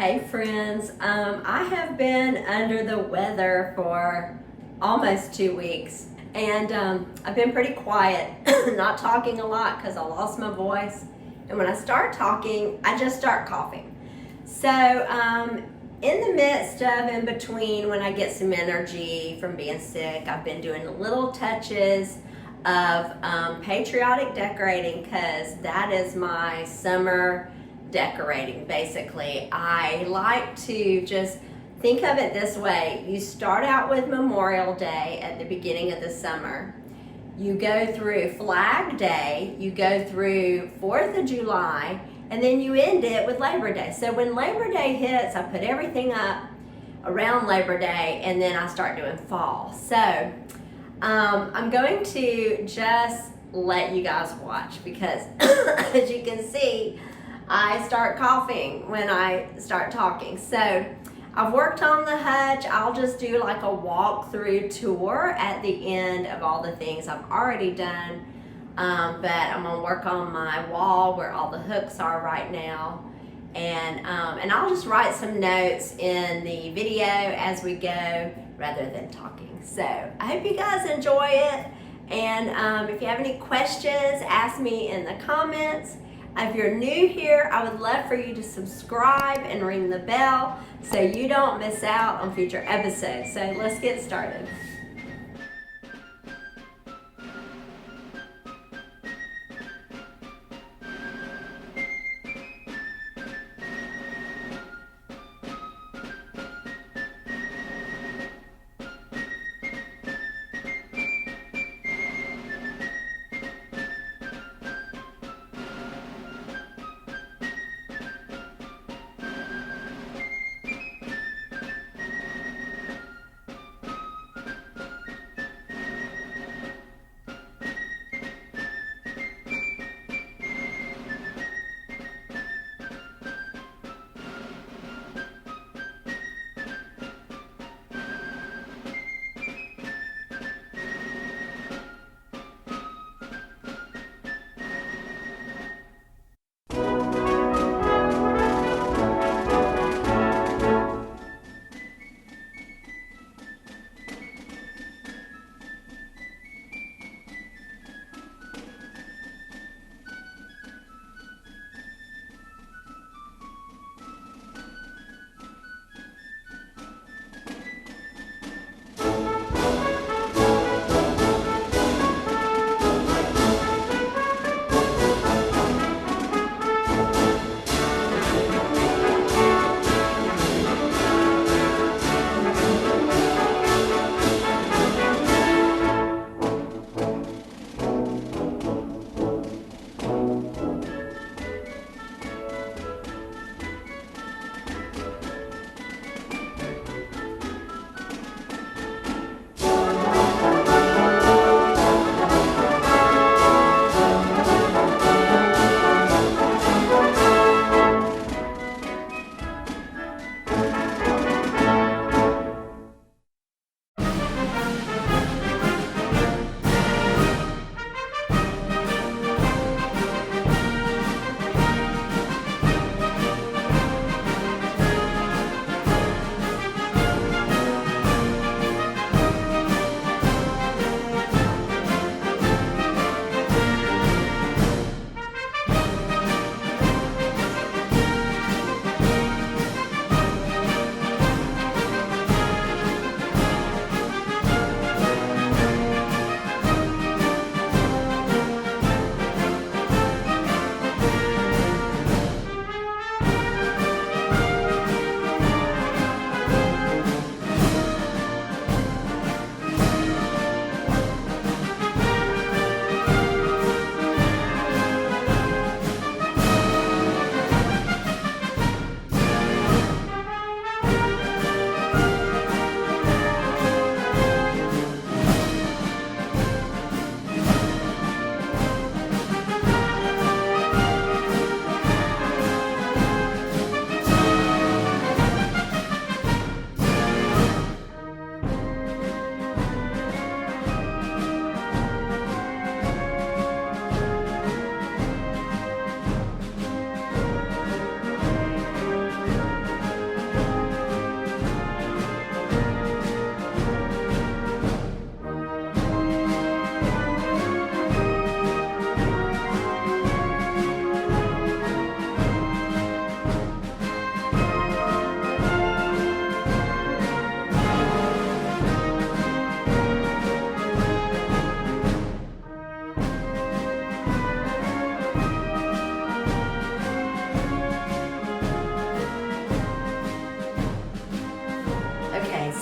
Hey friends, I have been under the weather for almost 2 weeks and I've been pretty quiet, not talking a lot because I lost my voice, and when I start talking I just start coughing. So in the midst of in between when I get some energy from being sick, I've been doing little touches of patriotic decorating because that is my summer decorating. Basically, I like to just think of it this way. You start out with Memorial Day at the beginning of the summer. You go through Flag Day, you go through 4th of July, and then you end it with Labor Day. So when Labor Day hits, I put everything up around Labor Day, and then I start doing fall. So I'm going to just let you guys watch because as you can see, I start coughing when I start talking. So I've worked on the hutch. I'll just do like a walkthrough tour at the end of all the things I've already done. But I'm gonna work on my wall where all the hooks are right now. And I'll just write some notes in the video as we go rather than talking. So I hope you guys enjoy it. And if you have any questions, ask me in the comments. If you're new here, I would love for you to subscribe and ring the bell so you don't miss out on future episodes. So let's get started.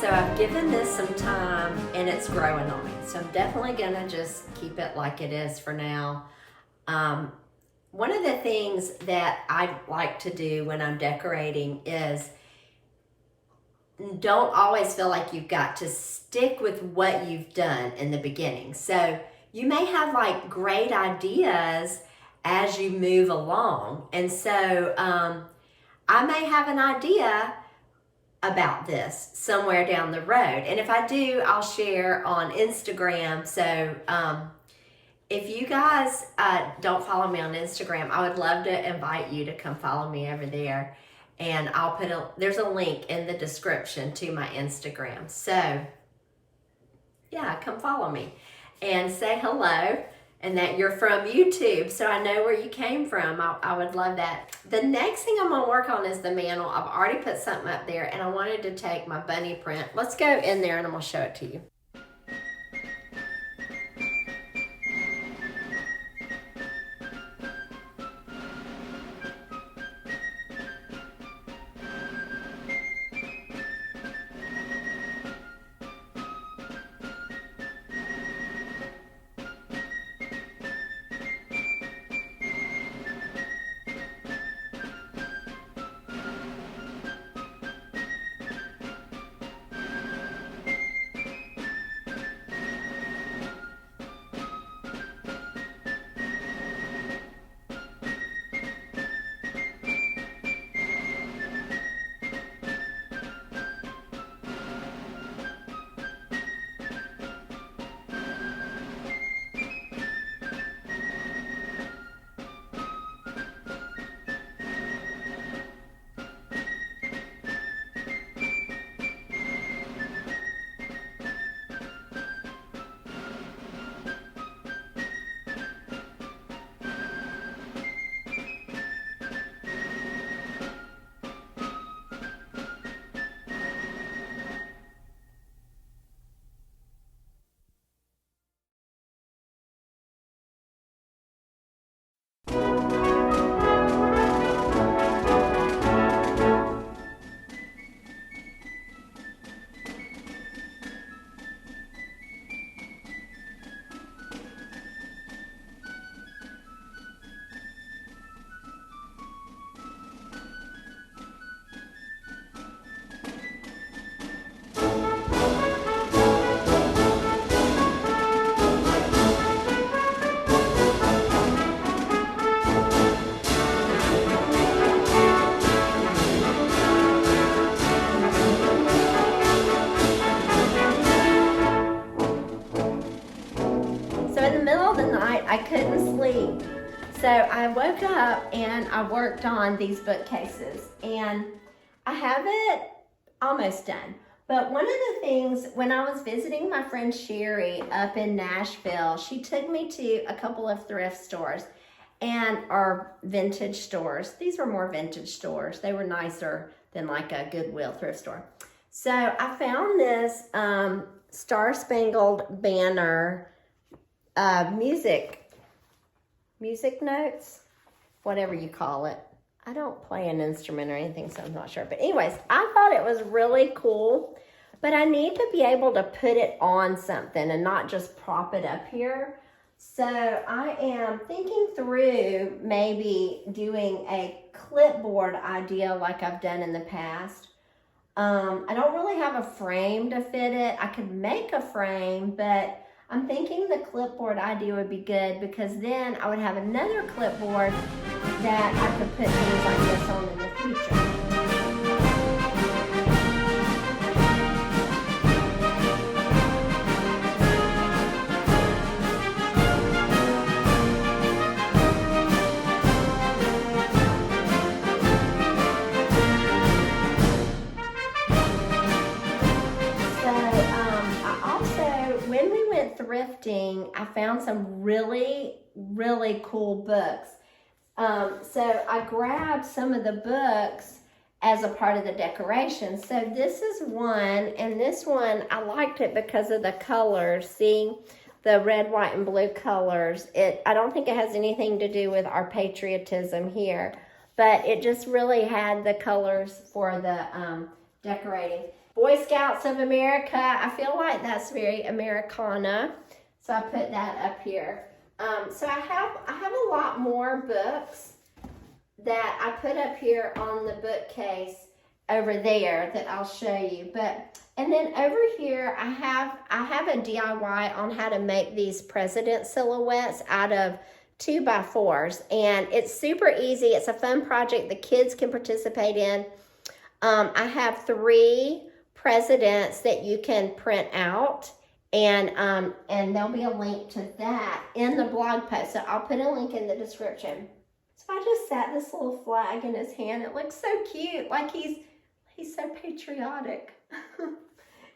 so I've given this some time and it's growing on me. So I'm definitely gonna just keep it like it is for now. One of the things that I like to do when I'm decorating is don't always feel like you've got to stick with what you've done in the beginning. So you may have like great ideas as you move along. And so I may have an idea about this somewhere down the road. And if I do, I'll share on Instagram. So if you guys don't follow me on Instagram, I would love to invite you to come follow me over there. And I'll put there's a link in the description to my Instagram. So yeah, come follow me and say hello and that you're from YouTube so I know where you came from. I would love that. The next thing I'm gonna work on is the mantle. I've already put something up there and I wanted to take my bunny print. Let's go in there and I'm gonna show it to you. I couldn't sleep. So I woke up and I worked on these bookcases and I have it almost done. But one of the things, when I was visiting my friend Sherry up in Nashville, she took me to a couple of thrift stores or vintage stores. These were more vintage stores. They were nicer than like a Goodwill thrift store. So I found this Star Spangled Banner music notes, whatever you call it. I don't play an instrument or anything, so I'm not sure. But anyways, I thought it was really cool, but I need to be able to put it on something and not just prop it up here. So I am thinking through maybe doing a clipboard idea like I've done in the past. I don't really have a frame to fit it. I could make a frame, but I'm thinking the clipboard idea would be good because then I would have another clipboard that I could put things like this on in the future. Thrifting, I found some really cool books. So I grabbed some of the books as a part of the decoration. So this is one, and this one, I liked it because of the colors. See, the red, white, and blue colors. I don't think it has anything to do with our patriotism here, but it just really had the colors for the decorating. Boy Scouts of America, I feel like that's very Americana, so I put that up here. So I have a lot more books that I put up here on the bookcase over there that I'll show you. And then over here I have a DIY on how to make these president silhouettes out of 2x4s, and it's super easy. It's a fun project the kids can participate in. I have 3 presidents that you can print out, and there'll be a link to that in the blog post, so I'll put a link in the description. So I just sat this little flag in his hand. It looks so cute, like he's so patriotic.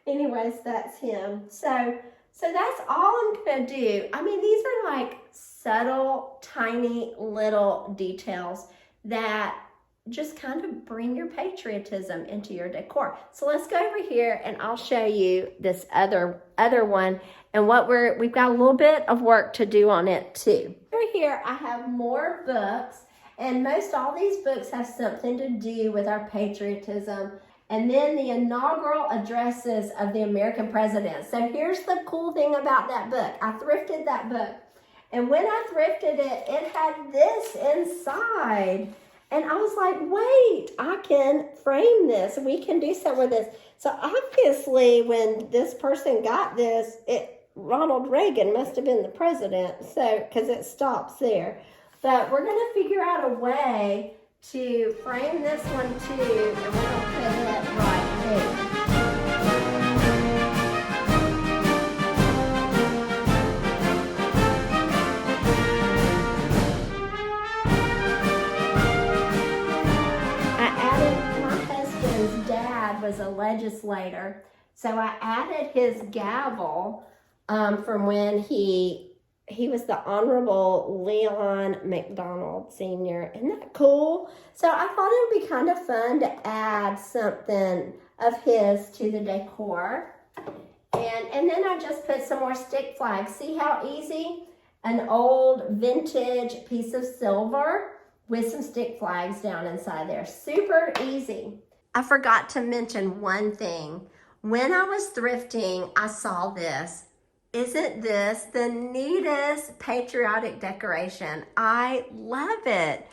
Anyways, that's him. So that's all I'm gonna do. I mean, these are like subtle, tiny little details that just kind of bring your patriotism into your decor. So let's go over here and I'll show you this other one and we've got a little bit of work to do on it too. Over here I have more books, and most all these books have something to do with our patriotism. And then the inaugural addresses of the American presidents. So here's the cool thing about that book. I thrifted that book. And when I thrifted it, it had this inside. And I was like, wait, I can frame this. We can do something with this. So obviously when this person got this, Ronald Reagan must have been the president. So, because it stops there. But we're going to figure out a way to frame this one too, and we're going to put it right there. My husband's dad was a legislator, so I added his gavel from when he was the Honorable Leon McDonald Sr. Isn't that cool? So I thought it would be kind of fun to add something of his to the decor. And then I just put some more stick flags. See how easy? An old vintage piece of silver with some stick flags down inside there. Super easy. I forgot to mention one thing. When I was thrifting, I saw this. Isn't this the neatest patriotic decoration? I love it.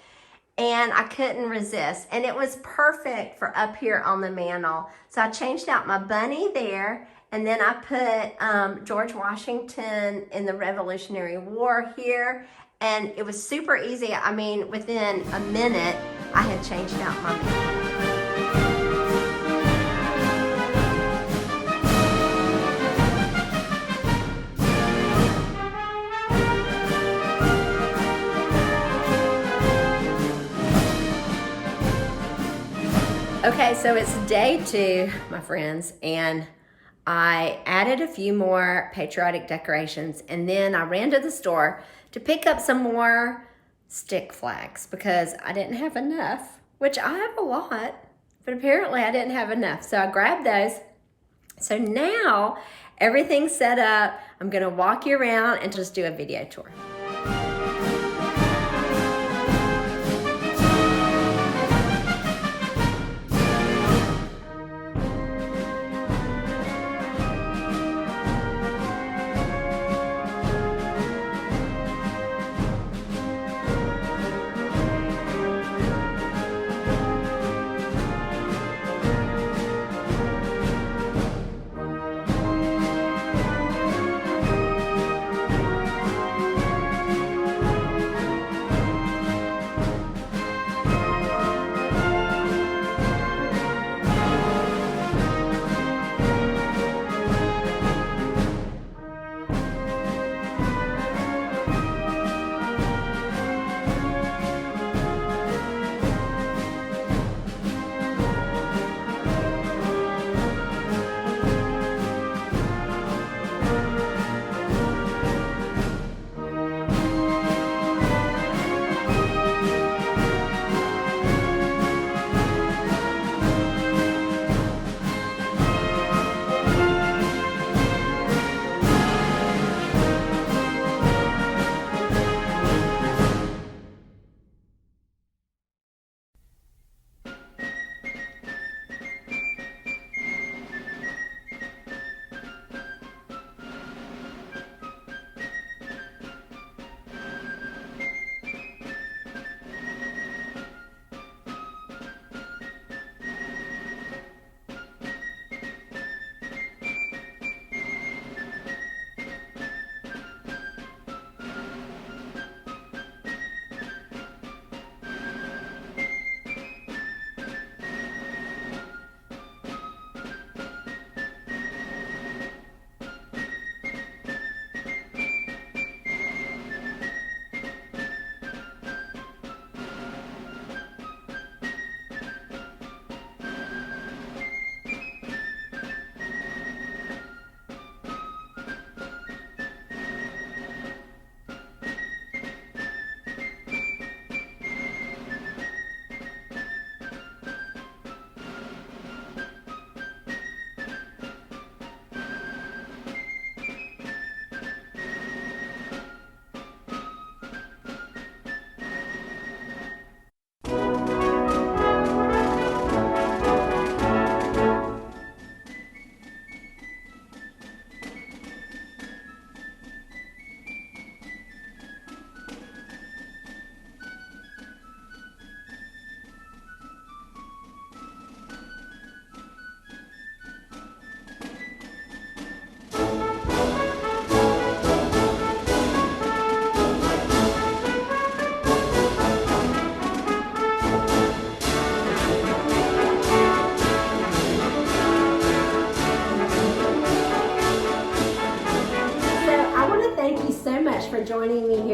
And I couldn't resist. And it was perfect for up here on the mantle. So I changed out my bunny there. And then I put George Washington in the Revolutionary War here. And it was super easy. I mean, within a minute, I had changed out my mantle. Okay, so it's day 2, my friends, and I added a few more patriotic decorations, and then I ran to the store to pick up some more stick flags because I didn't have enough, which I have a lot, but apparently I didn't have enough. So I grabbed those. So now everything's set up. I'm gonna walk you around and just do a video tour.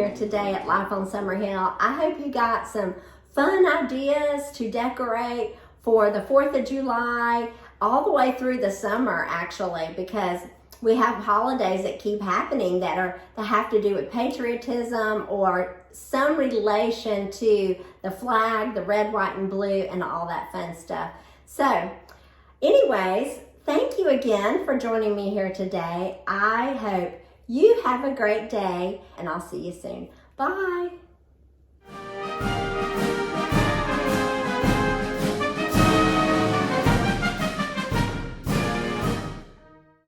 here today at Life on Summer Hill. I hope you got some fun ideas to decorate for the 4th of July, all the way through the summer actually, because we have holidays that keep happening that have to do with patriotism or some relation to the flag, the red, white, and blue, and all that fun stuff. So anyways, thank you again for joining me here today. I hope you have a great day, and I'll see you soon. Bye.